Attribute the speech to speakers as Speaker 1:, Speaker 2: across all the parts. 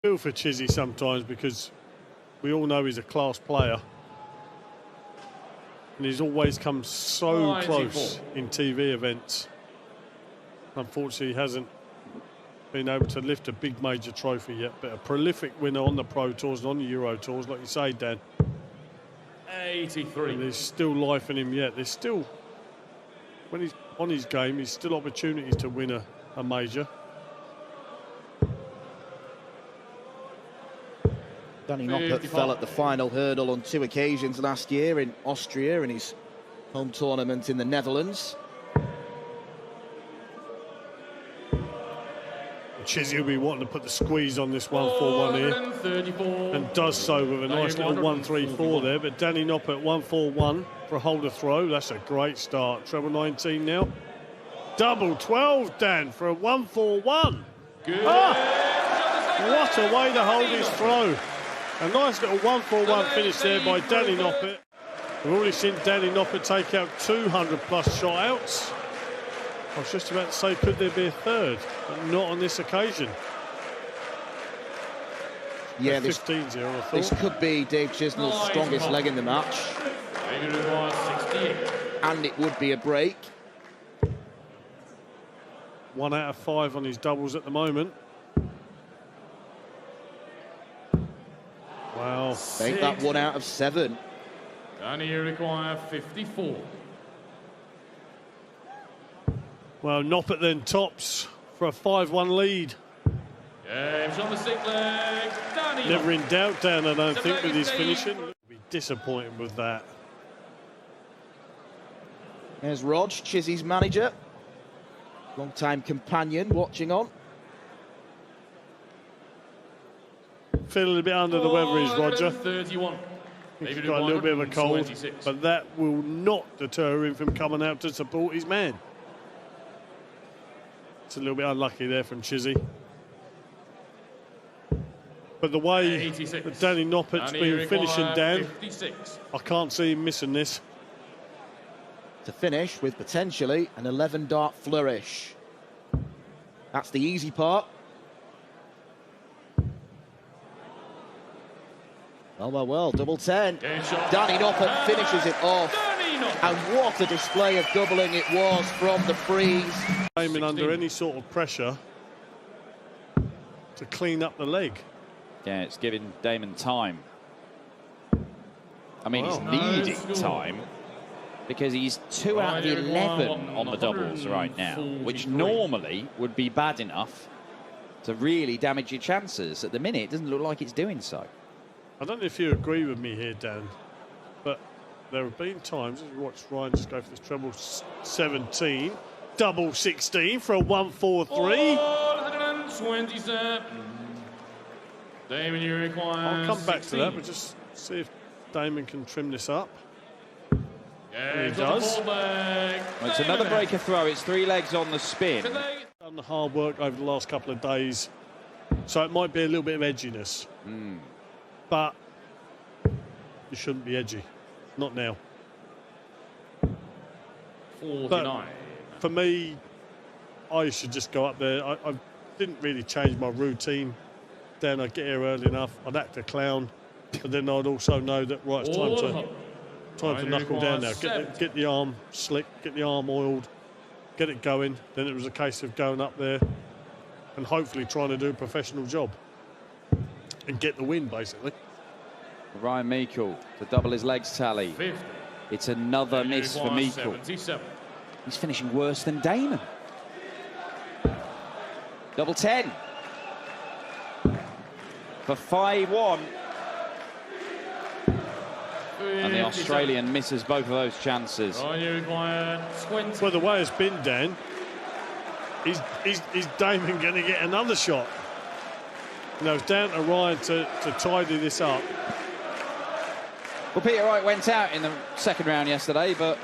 Speaker 1: feel for Chizzy sometimes because we all know he's a class player. And he's always come so close in TV events. Unfortunately, he hasn't been able to lift a big major trophy yet, but a prolific winner on the Pro Tours and on the Euro Tours, like you say, Dan.
Speaker 2: 83.
Speaker 1: And there's still life in him yet. There's still, when he's on his game, there's still opportunities to win a major.
Speaker 3: Danny Noppert fell at the final hurdle on 2 occasions last year in Austria and his home tournament in the Netherlands.
Speaker 1: Chizzy will be wanting to put the squeeze on this 1-4-1 here, and does so with a nice little 1-3-4 there. But Danny Noppert 1-4-1 for a holder throw. That's a great start. Treble 19 now. Double 12, Dan, for a 1-4-1.
Speaker 2: Good.
Speaker 1: What a way to hold his throw. A nice little 1-4-1 finish there by Danny Noppert. We've already seen Danny Noppert take out 200+ shot outs. I was just about to say, could there be a third? But not on this occasion.
Speaker 3: Yeah,
Speaker 1: 15-0, I thought.
Speaker 3: This could be Dave Chisnell's strongest leg in the match. And it would be a break.
Speaker 1: 1 out of 5 on his doubles at the moment. Wow.
Speaker 3: Make that 1 out of 7.
Speaker 2: And you require 54.
Speaker 1: Well, Noppert then tops for a 5-1 lead.
Speaker 2: James on the stick leg. Danny
Speaker 1: Never in
Speaker 2: Noppert.
Speaker 1: doubt, Dan, I don't think, with his finishing. Be disappointed with that.
Speaker 3: There's Rog, Chizzy's manager. Long-time companion watching on.
Speaker 1: Feeling a bit under the weather is Roger.
Speaker 2: 31.
Speaker 1: He's got a little bit of a cold, but that will not deter him from coming out to support his man. It's a little bit unlucky there from Chizzy. But the way that Danny Noppert's been finishing, Dan,
Speaker 2: 56.
Speaker 1: I can't see him missing this.
Speaker 3: To finish with potentially an 11-dart flourish. That's the easy part. Well, double 10. Danny Noppert finishes it off. And what a display of doubling it was from the freeze.
Speaker 1: Aiming under any sort of pressure to clean up the leg.
Speaker 4: Yeah, it's giving Damon time. I mean, he's needing time because he's 2 out of 11 on the doubles right now, which normally would be bad enough to really damage your chances. At the minute, it doesn't look like it's doing so.
Speaker 1: I don't know if you agree with me here, Dan, but there have been times, as we watched Ryan just go for this treble 17, double 16 for a 1-4-3.
Speaker 2: 127. Damon, you require
Speaker 1: I'll come back
Speaker 2: 16.
Speaker 1: to that, but just see if Damon can trim this up.
Speaker 2: Yeah,
Speaker 1: he does.
Speaker 4: Well, it's another breaker throw. It's 3 legs on the spin.
Speaker 1: Done the hard work over the last couple of days, so it might be a little bit of edginess. But you shouldn't be edgy. Not now.
Speaker 2: 49.
Speaker 1: But for me, I should just go up there. I didn't really change my routine. Then I'd get here early enough. I'd act a clown. But then I'd also know that, right, it's time to knuckle down now. Get the arm slick, get the arm oiled, get it going. Then it was a case of going up there and hopefully trying to do a professional job and get the win, basically.
Speaker 4: Ryan Meikle to double his legs tally.
Speaker 2: 50.
Speaker 4: It's another miss for Meikle.
Speaker 2: 77.
Speaker 4: He's finishing worse than Damon. Double 10 for 5-1. And the Australian misses both of those chances.
Speaker 2: Oh, you require 20.
Speaker 1: Well, the way it's been, Dan, is Damon going to get another shot? You know, it's down to Ryan to tidy this up.
Speaker 4: Well, Peter Wright went out in the second round yesterday, but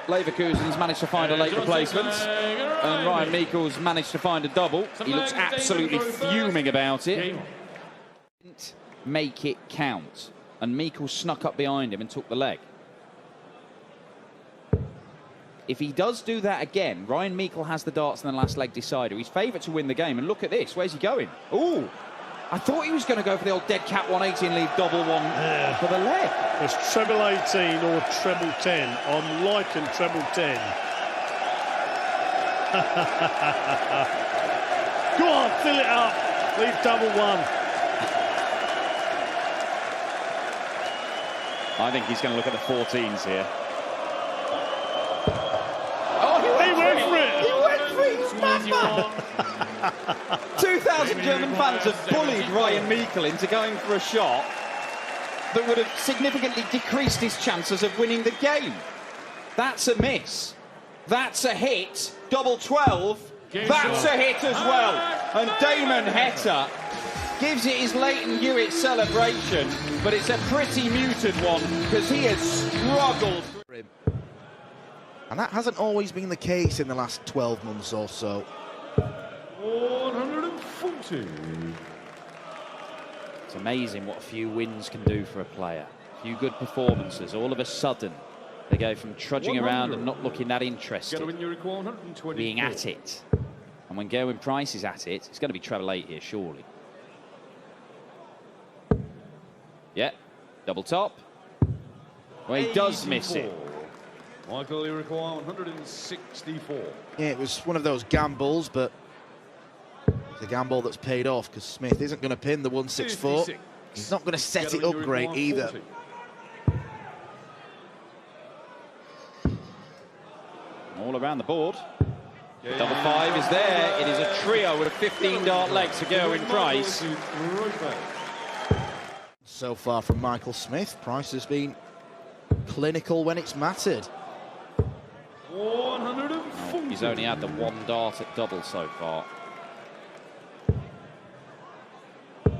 Speaker 4: Leverkusen's managed to find a late replacement, and Ryan Meikle's managed to find a double. He looks absolutely fuming about it. Didn't make it count, and Meikle snuck up behind him and took the leg. If he does do that again, Ryan Meikle has the darts in the last leg decider. He's favourite to win the game, and look at this. Where's he going? Ooh! I thought he was going to go for the old dead cat 180 and leave double one for the leg.
Speaker 1: It's treble 18 or treble 10. I'm liking treble 10. Go on, fill it up. Leave double one.
Speaker 4: I think he's going to look at the 14s here.
Speaker 1: He went for it.
Speaker 4: He went for it. He's madman. 2,000 German fans have bullied Ryan Meikle into going for a shot that would have significantly decreased his chances of winning the game. That's a miss. That's a hit. Double 12. That's a hit as well. And Damon Heta gives it his Leighton Hewitt celebration, but it's a pretty muted one because he has struggled.
Speaker 5: And that hasn't always been the case in the last 12 months or so.
Speaker 2: 140.
Speaker 4: It's amazing what a few wins can do for a player. A few good performances. All of a sudden, they go from trudging around and not looking that interested, being at it. And when Gerwyn Price is at it, it's going to be treble 8 here, surely. Yeah, double top. Well, he does miss it.
Speaker 2: Michael, you require 164.
Speaker 5: Yeah, it was one of those gambles, but it's a gamble that's paid off because Smith isn't going to pin the 164. He's not going to set it up great either.
Speaker 4: All around the board. Double 5 is there. It is a trio with a 15-dart leg to Gerwyn Price.
Speaker 5: So far from Michael Smith, Price has been clinical when it's mattered.
Speaker 2: 140.
Speaker 4: He's only had the 1 dart at double so far. It's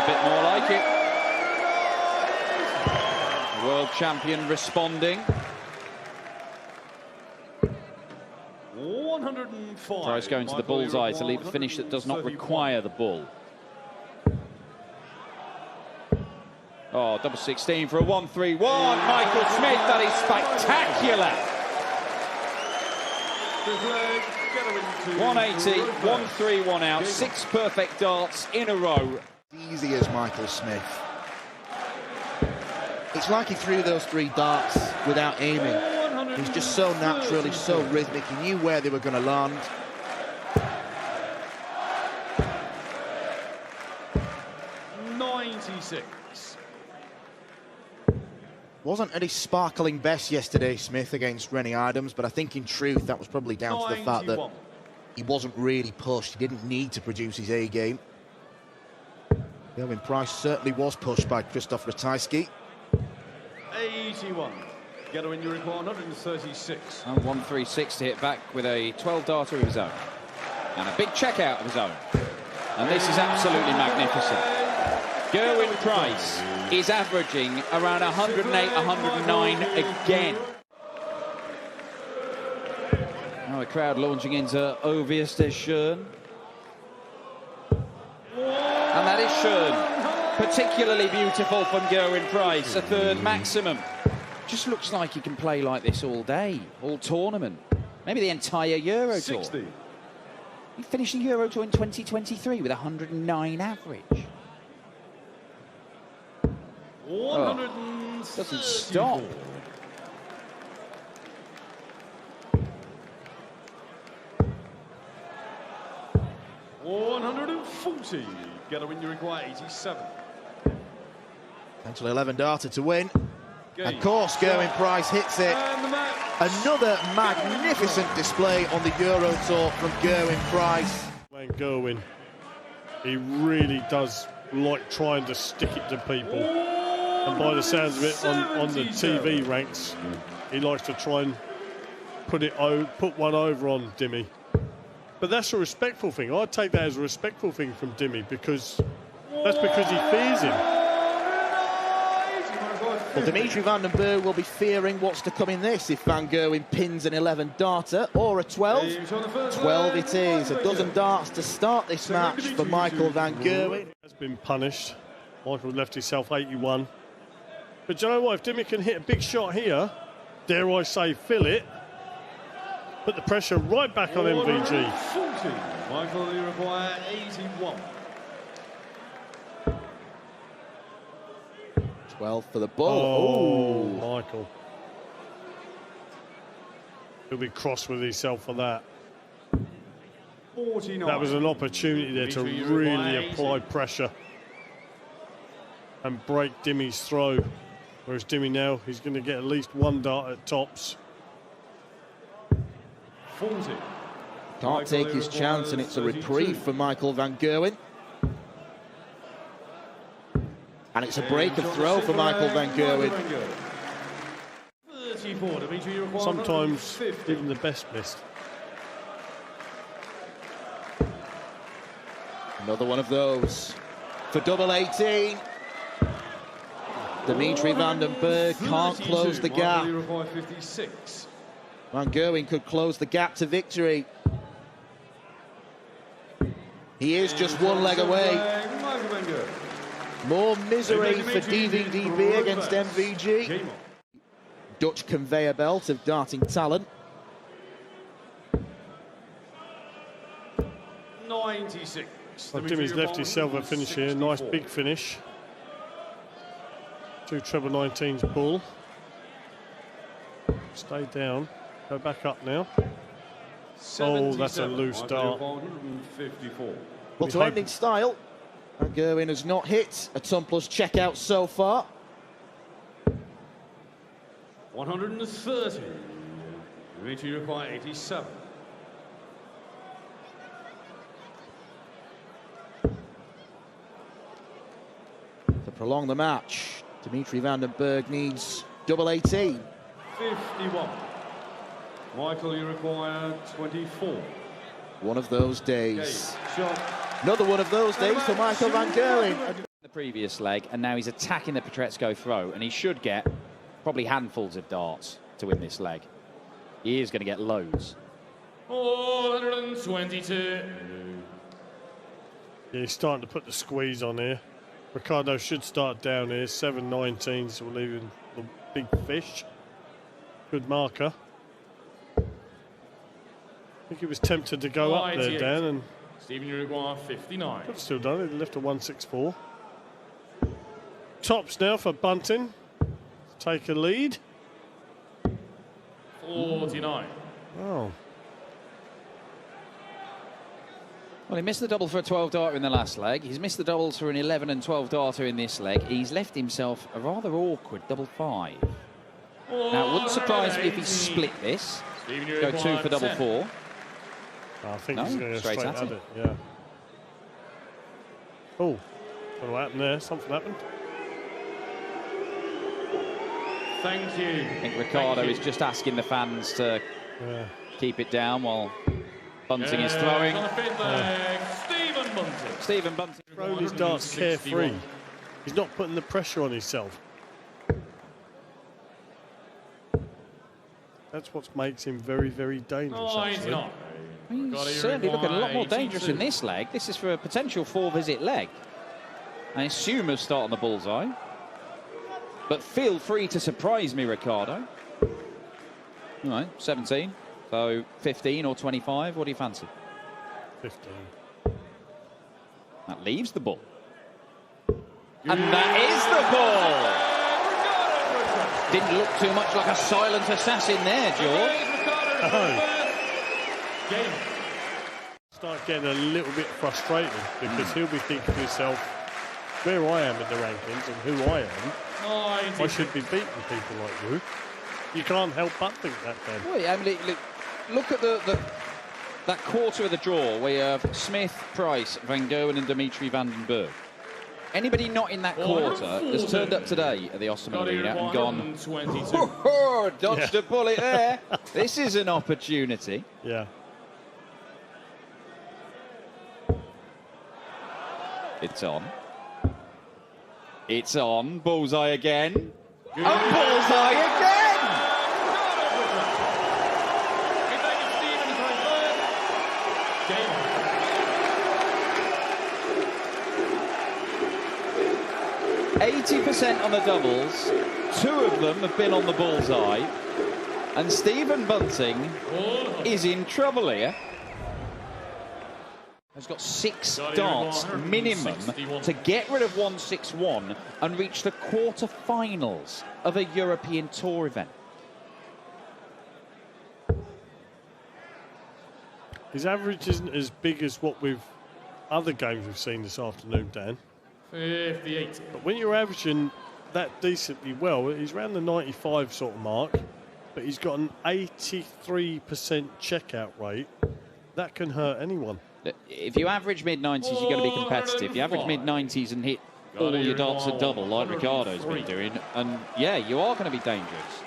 Speaker 4: a bit more like it. The world champion responding.
Speaker 2: 105.
Speaker 4: Price going to the bullseye to leave a finish that does not require the bull. Oh, double 16 for a 1-3-1. Michael Smith, that is spectacular. 180, 1-3-1 out, 6 perfect darts in a row.
Speaker 5: Easy as Michael Smith. It's like he threw those 3 darts without aiming. He's just so natural, he's so rhythmic, he knew where they were going to land. Wasn't at his sparkling best yesterday, Smith, against Rennie Adams, but I think in truth that was probably down to the fact that he wasn't really pushed. He didn't need to produce his A game. Gerwyn Price certainly was pushed by Krzysztof Ratajski.
Speaker 2: 81. Gerwyn, you require 136.
Speaker 4: And 1-3-6 to hit back with a 12-darter of his own. And a big checkout of his own. And this is absolutely magnificent. Gerwyn Price is averaging around 108, 109 again. Now a crowd launching into Obvious des Schön. And that is Schön. Particularly beautiful from Gerwyn Price, a 3rd maximum. Just looks like he can play like this all day, all tournament. Maybe the entire Euro Tour. He finished the Euro Tour in 2023 with 109 average. Oh, doesn't stop.
Speaker 2: $140. Gerwyn, you require 87.
Speaker 5: Potential 11-darter to win. Of course, Gerwyn Price hits it. Another magnificent display on the Euro Tour from Gerwyn Price.
Speaker 1: Van Gerwen, he really does like trying to stick it to people. And by the sounds of it, on the TV ranks, he likes to try and put one over on Dimmy. But that's a respectful thing. I take that as a respectful thing from Dimmy because that's because he fears him.
Speaker 5: Well, Dimitri Van den Bergh will be fearing what's to come in this if Van Gerwen pins an 11-darter or a 12. 12 it is. A dozen darts to start this match for Michael Van Gerwen.
Speaker 1: Has been punished. Michael left himself 81. But do you know what? If Dimmy can hit a big shot here, dare I say, fill it, put the pressure right back on MVG.
Speaker 2: Michael, you require 81.
Speaker 3: 12 for the ball.
Speaker 1: Oh,
Speaker 3: Ooh.
Speaker 1: Michael. He'll be cross with himself for that.
Speaker 2: 49.
Speaker 1: That was an opportunity there to
Speaker 2: Dimitri, you
Speaker 1: really
Speaker 2: require
Speaker 1: apply
Speaker 2: 80.
Speaker 1: pressure and break Dimmy's throw. Whereas Dimmy now, he's going to get at least one dart at tops.
Speaker 2: 40.
Speaker 3: Can't take his chance, and it's a reprieve for Michael Van Gerwen. And it's a break of throw for Michael Van Gerwen.
Speaker 2: 34. Dimitri, you require
Speaker 1: Sometimes
Speaker 2: 150.
Speaker 1: even the best missed.
Speaker 3: Another one of those for double 18. Dimitri Van den Berg can't
Speaker 2: 32.
Speaker 3: close the
Speaker 2: Michael,
Speaker 3: gap.
Speaker 2: you require 56.
Speaker 3: Van Gerwen could close the gap to victory. He is just one leg away.
Speaker 2: Michael Van Gerwen.
Speaker 3: More misery for
Speaker 2: Dimitri
Speaker 3: DVDB against
Speaker 2: Grubas.
Speaker 3: MVG.
Speaker 2: Game on.
Speaker 3: Dutch conveyor belt of darting talent.
Speaker 2: 96.
Speaker 1: Well,
Speaker 2: Dimitri,
Speaker 1: Dimmy's
Speaker 2: you
Speaker 1: left
Speaker 2: require
Speaker 1: himself a finish here. Nice
Speaker 2: 164.
Speaker 1: big finish. 2 treble 19s pull. Stay down. Go back up now. Oh, that's a
Speaker 2: 77.
Speaker 1: loose
Speaker 2: Michael,
Speaker 1: dart.
Speaker 2: you require 154.
Speaker 3: Well, to end in style, Van Gerwen has not hit a ton plus checkout so far.
Speaker 2: 130. Dimitri, you require 87.
Speaker 3: To prolong the match, Dimitri Van den Berg needs double 18.
Speaker 2: 51. Michael, you require 24.
Speaker 3: One of those
Speaker 2: Okay,
Speaker 3: days.
Speaker 2: shot.
Speaker 3: Another one of those days for Michael Van Gerwen.
Speaker 4: The previous leg, and now he's attacking the Petretsko throw, and he should get probably handfuls of darts to win this leg. He is going to get loads.
Speaker 2: 122.
Speaker 1: Yeah, he's starting to put the squeeze on here. Ricardo should start down here. 7-19s will leave him the big fish. Good marker. I think he was tempted to go up there,
Speaker 2: 98.
Speaker 1: Dan, and
Speaker 2: Stephen, you require 59.
Speaker 1: could have still done it. He left a 164. Tops now for Bunting. Take a lead.
Speaker 2: 49.
Speaker 1: Oh,
Speaker 4: Well, he missed the double for a 12 darter in the last leg. He's missed the doubles for an 11 and 12 darter in this leg. He's left himself a rather awkward double 5. Now, it wouldn't surprise me if he split this.
Speaker 2: Stephen, you
Speaker 4: Go 2
Speaker 2: require
Speaker 4: for double
Speaker 2: 10.
Speaker 4: 4.
Speaker 1: I think
Speaker 4: No,
Speaker 1: he's going to go
Speaker 4: straight
Speaker 1: straight
Speaker 4: at
Speaker 1: at
Speaker 4: it.
Speaker 1: it. Yeah. Oh, what happened there? Something happened.
Speaker 2: Thank you.
Speaker 4: I think Ricardo is just asking the fans to
Speaker 1: Yeah.
Speaker 4: keep it down while Bunting is throwing.
Speaker 2: On the fifth leg, Stephen Bunting.
Speaker 4: Stephen Bunting.
Speaker 1: Throwing his darts carefree. He's not putting the pressure on himself. That's what makes him very, very dangerous. Actually.
Speaker 2: 99.
Speaker 4: He's
Speaker 2: Ricardo, you
Speaker 4: certainly looking a lot more
Speaker 2: require
Speaker 4: dangerous in
Speaker 2: 82.
Speaker 4: this leg. This is for a potential 4-visit leg. I assume he'll start on the bullseye. But feel free to surprise me, Ricardo. All right, 17. So 15 or 25, what do you fancy?
Speaker 1: 15.
Speaker 4: That leaves the ball. And that is the ball! Didn't look too much like a silent assassin there, George.
Speaker 2: Game.
Speaker 1: Start getting a little bit frustrated because he'll be thinking to himself, where I am in the rankings and who I am, I should be beating people like you. You can't help but think that then.
Speaker 4: Well, I mean, look at that quarter of the draw where you have Smith, Price, Van Gerwen and Dimitri Van den Berg. Anybody not in that quarter has turned up today at the Osman Arena and gone,
Speaker 2: 22.
Speaker 4: dodged a bullet there. This is an opportunity.
Speaker 1: Yeah.
Speaker 4: It's on. It's on. Bullseye again. And bullseye again! 80% on the doubles. 2 of them have been on the bullseye. And Stephen Bunting is in trouble here. Has got 6 darts minimum to get rid of 161 and reach the quarter-finals of a European Tour event.
Speaker 1: His average isn't as big as what other games we've seen this afternoon, Dan.
Speaker 2: 58.
Speaker 1: But when you're averaging that decently well, he's around the 95 sort of mark, but he's got an 83% checkout rate. That can hurt anyone.
Speaker 4: If you average mid-90s, you're going to be competitive. You average mid-90s and hit all your darts at double, like Ricardo's been doing, and yeah, you are going to be dangerous.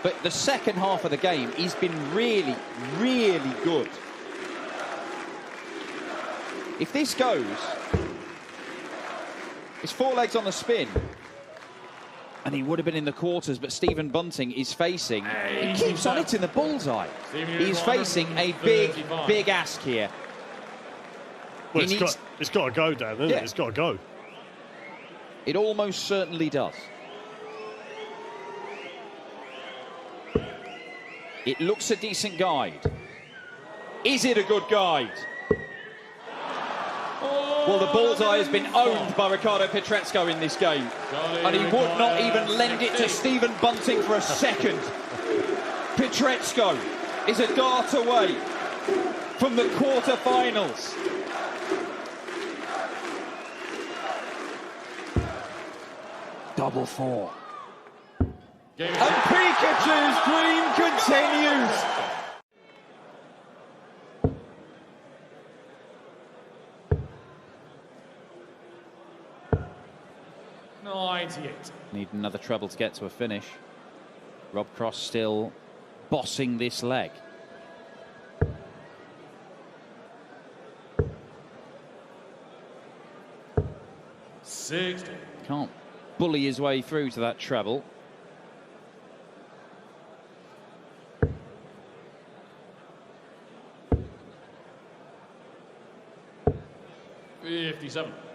Speaker 4: But the second half of the game, he's been really, really good. If this goes, it's 4 legs on the spin, and he would have been in the quarters, but Stephen Bunting is facing, he keeps on hitting the bullseye. He's facing a big, big ask here.
Speaker 1: Well, it's got to go, Dan, isn't it? It's got to go.
Speaker 4: It almost certainly does. It looks a decent guide. Is it a good guide? Well, the bullseye has been owned by Ricardo Pietrezco in this game. And he would not even lend it to Stephen Bunting for a second. Pietrezco is a dart away from the quarter-finals. Double 4. And Pikachu's dream continues. Need another treble to get to a finish. Rob Cross still bossing this leg. Can't bully his way through to that treble.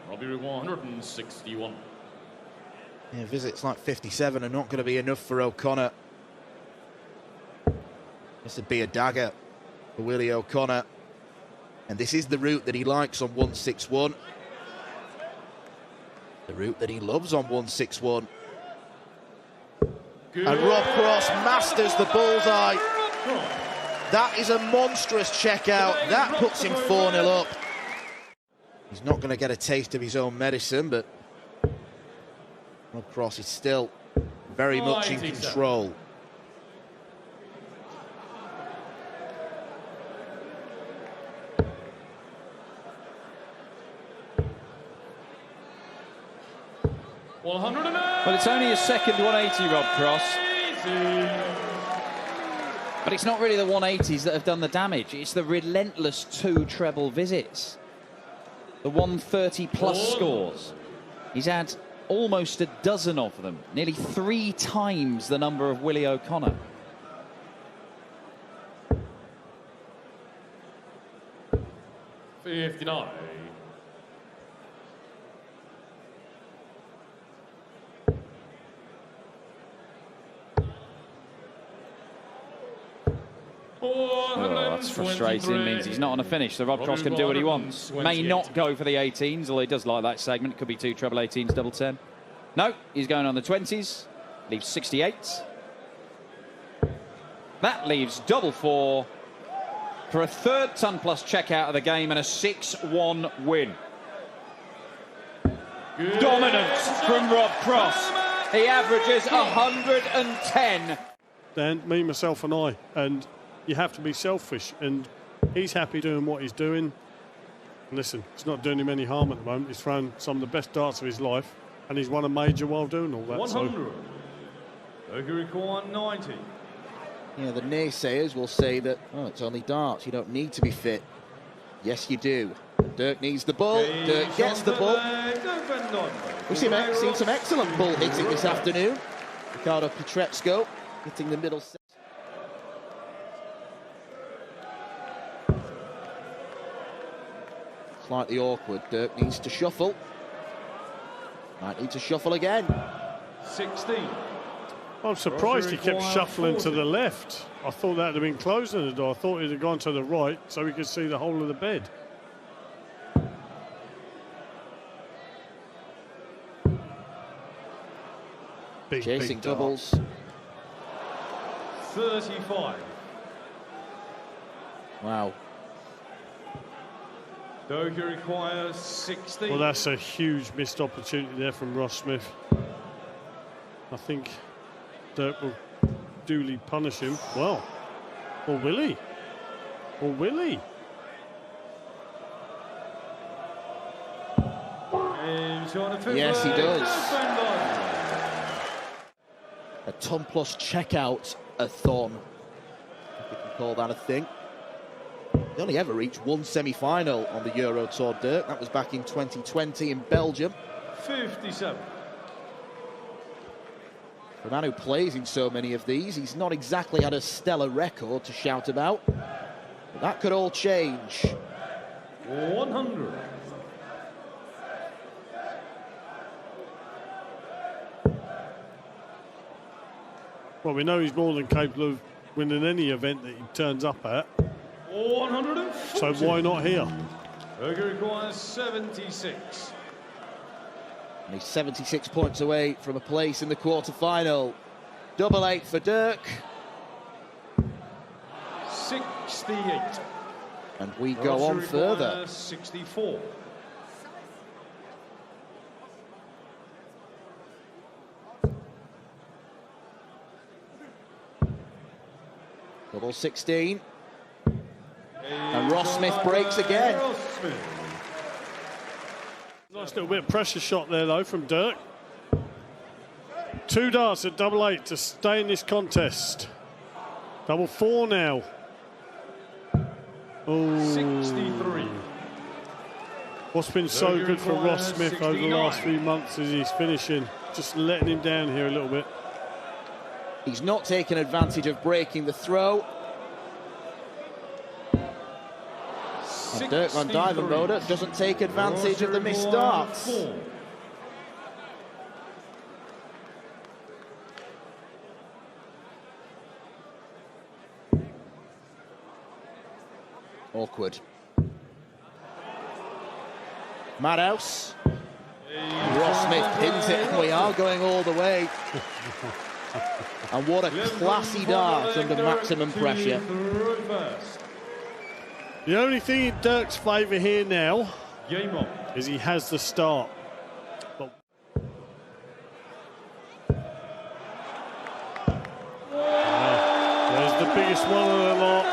Speaker 2: Robbie Roux 161.
Speaker 5: Yeah, visits like 57 are not going to be enough for O'Connor. This would be a dagger for Willie O'Connor. And this is the route that he likes on 161. The route that he loves on 161. And Rob Cross masters the bullseye. That is a monstrous checkout. That puts him 4-0 up. He's not going to get a taste of his own medicine, but Rob Cross is still very much in control.
Speaker 4: Well, it's only his second 180, Rob Cross. But it's not really the 180s that have done the damage. It's the relentless 2 treble visits. The 130-plus scores. He's had almost a dozen of them. Nearly 3 times the number of Willie O'Connor.
Speaker 2: $59.
Speaker 4: Oh, that's frustrating. It means he's not on a finish, so Rob Cross can do what he wants. May not go for the 18s, although he does like that segment. It could be 2 treble 18s, double 10. No, he's going on the 20s. Leaves 68. That leaves double 4 for a 3rd ton-plus checkout of the game and a 6-1 win. Dominance from Rob Cross. He averages 110.
Speaker 1: Dan, me, myself and I. And you have to be selfish, and he's happy doing what he's doing. And listen, it's not doing him any harm at the moment. He's thrown some of the best darts of his life, and he's won a major while doing all that.
Speaker 2: 100. Ogurico 190.
Speaker 5: Yeah, the naysayers will say that, oh, it's only darts, you don't need to be fit. Yes, you do. Dirk needs the ball. Dirk gets the ball. We've seen some excellent ball hitting this afternoon. Ricardo Pietrezco hitting the middle set. Slightly awkward. Dirk needs to shuffle. Might need to shuffle again.
Speaker 2: 16.
Speaker 1: I'm surprised he kept shuffling to the left. I thought that would have been closing the door. I thought he'd have gone to the right so we could see the whole of the bed.
Speaker 3: Chasing
Speaker 1: big
Speaker 3: doubles.
Speaker 2: 35.
Speaker 3: Wow.
Speaker 2: Doga requires 60.
Speaker 1: Well, that's a huge missed opportunity there from Ross Smith. I think Dirk will duly punish him. Well, or will he? Or will he?
Speaker 3: Yes, he does. A ton plus checkout a thon, if we can call that a thing. They only ever reached one semi-final on the Euro Tour, Dirk. That was back in 2020 in Belgium.
Speaker 2: 57.
Speaker 3: The man who plays in so many of these, he's not exactly had a stellar record to shout about. But that could all change.
Speaker 2: 100.
Speaker 1: Well, we know he's more than capable of winning any event that he turns up at.
Speaker 2: 140.
Speaker 1: So why not here?
Speaker 2: Doga requires 76.
Speaker 3: And he's 76 points away from a place in the quarter-final. Double 8 for Dirk.
Speaker 2: 68.
Speaker 3: And we go on further.
Speaker 2: 64.
Speaker 3: Double 16. And Ross Smith breaks again.
Speaker 1: Nice little bit of pressure shot there, though, from Dirk. 2 darts at double 8 to stay in this contest. Double 4 now. Oh.
Speaker 2: 63.
Speaker 1: What's been so good for Ross Smith over the last few months is his finishing. Just letting him down here a little bit.
Speaker 3: He's not taken advantage of breaking the throw. And Dirk van Duijvenbode doesn't take advantage of the missed darts. Awkward. Madhouse. Ross Smith pins it, and we are going all the way. And what a classy dart under maximum pressure.
Speaker 1: The only thing in Dirk's favour here now is he has the start. But there's the biggest one of the lot.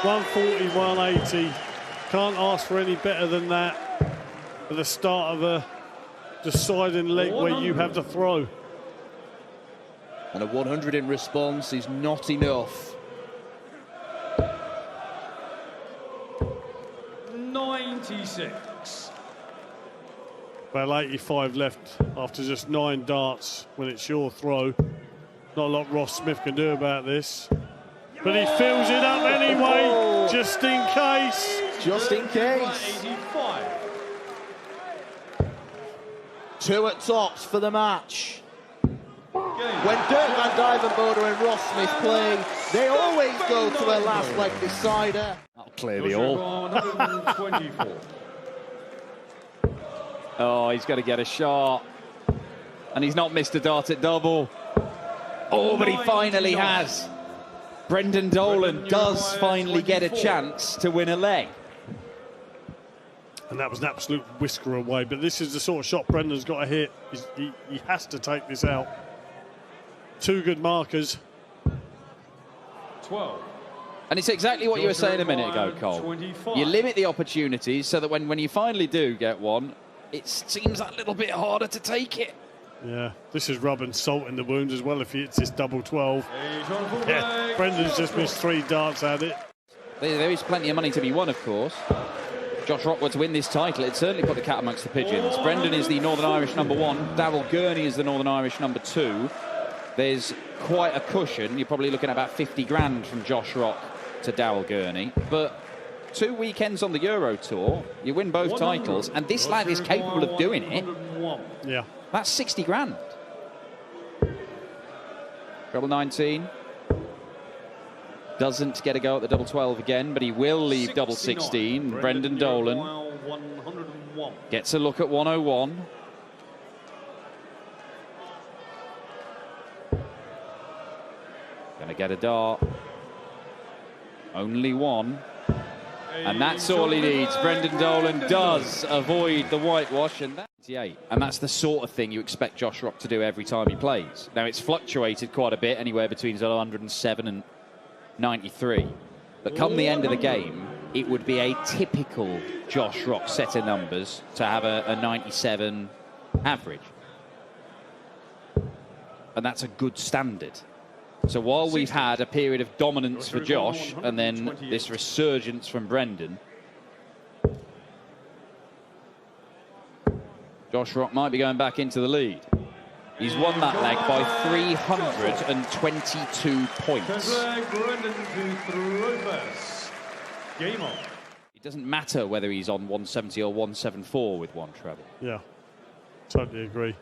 Speaker 1: 140, 180. Can't ask for any better than that at the start of a deciding leg where you have the throw.
Speaker 3: And a 100 in response is not enough.
Speaker 2: 96.
Speaker 1: Well, 85 left after just 9 darts when it's your throw. Not a lot Ross Smith can do about this. But he fills it up anyway, just in case.
Speaker 3: Just in case.
Speaker 2: 85.
Speaker 3: 2 at tops for the match. When Dirk van Duijvenbode and Ross Smith play, they always go to a last leg decider.
Speaker 4: That'll clear the all.
Speaker 2: 124.
Speaker 4: Oh, he's got to get a shot. And he's not missed a dart at double. Oh, but he finally has. Brendan Dolan does finally get a chance to win a leg.
Speaker 1: And that was an absolute whisker away. But this is the sort of shot Brendan's got to hit. He has to take this out. 2 good markers.
Speaker 2: 12.
Speaker 4: And it's exactly what you were saying a minute ago, Cole.
Speaker 2: 25.
Speaker 4: You limit the opportunities so that when you finally do get one, it seems that little bit harder to take it.
Speaker 1: Yeah, this is rubbing salt in the wound as well if he hits this double 12. Yeah, Brendan's just missed 3 darts at it.
Speaker 4: There is plenty of money to be won, of course. Josh Rockwood to win this title, it certainly put the cat amongst the pigeons. Brendan is the Northern Irish #1. Darryl Gurney is the Northern Irish #2. There's quite a cushion. You're probably looking at about 50 grand from Josh Rock to Darryl Gurney. But 2 weekends on the Euro Tour, you win both titles, and this lad is capable of doing it.
Speaker 1: Yeah.
Speaker 4: That's 60 grand. Treble 19. Doesn't get a go at the double 12 again, but he will leave double 16. Brendan Dolan gets a look at 101. Going to get a dart. Only one. And that's all he needs. Brendan Dolan does avoid the whitewash, and that's the sort of thing you expect Josh Rock to do every time he plays. Now, it's fluctuated quite a bit, anywhere between 107 and 93. But come the end of the game, it would be a typical Josh Rock set of numbers to have a 97 average. And that's a good standard. So while we've had a period of dominance for Josh and then this resurgence from Brendan, Josh Rock might be going back into the lead. He's won that leg by 322 points.
Speaker 2: Game on.
Speaker 4: It doesn't matter whether he's on 170 or 174 with one treble.
Speaker 1: Yeah, totally agree.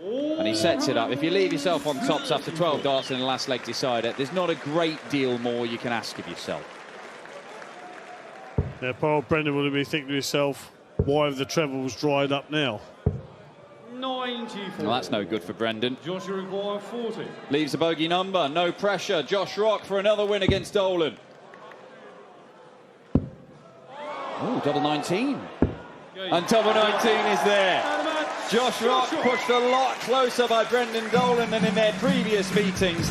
Speaker 4: And he sets it up. If you leave yourself on tops after 12 darts in the last leg decider, there's not a great deal more you can ask of yourself.
Speaker 1: Yeah, poor Brendan would be thinking to himself, why have the trebles dried up now?
Speaker 2: 94.
Speaker 4: Well, that's no good for Brendan.
Speaker 2: Joshua requires 40.
Speaker 4: Leaves a bogey number, no pressure. Josh Rock for another win against Dolan. Oh, double 19. And double 19 is there. Josh Rock pushed a lot closer by Brendan Dolan than in their previous meetings.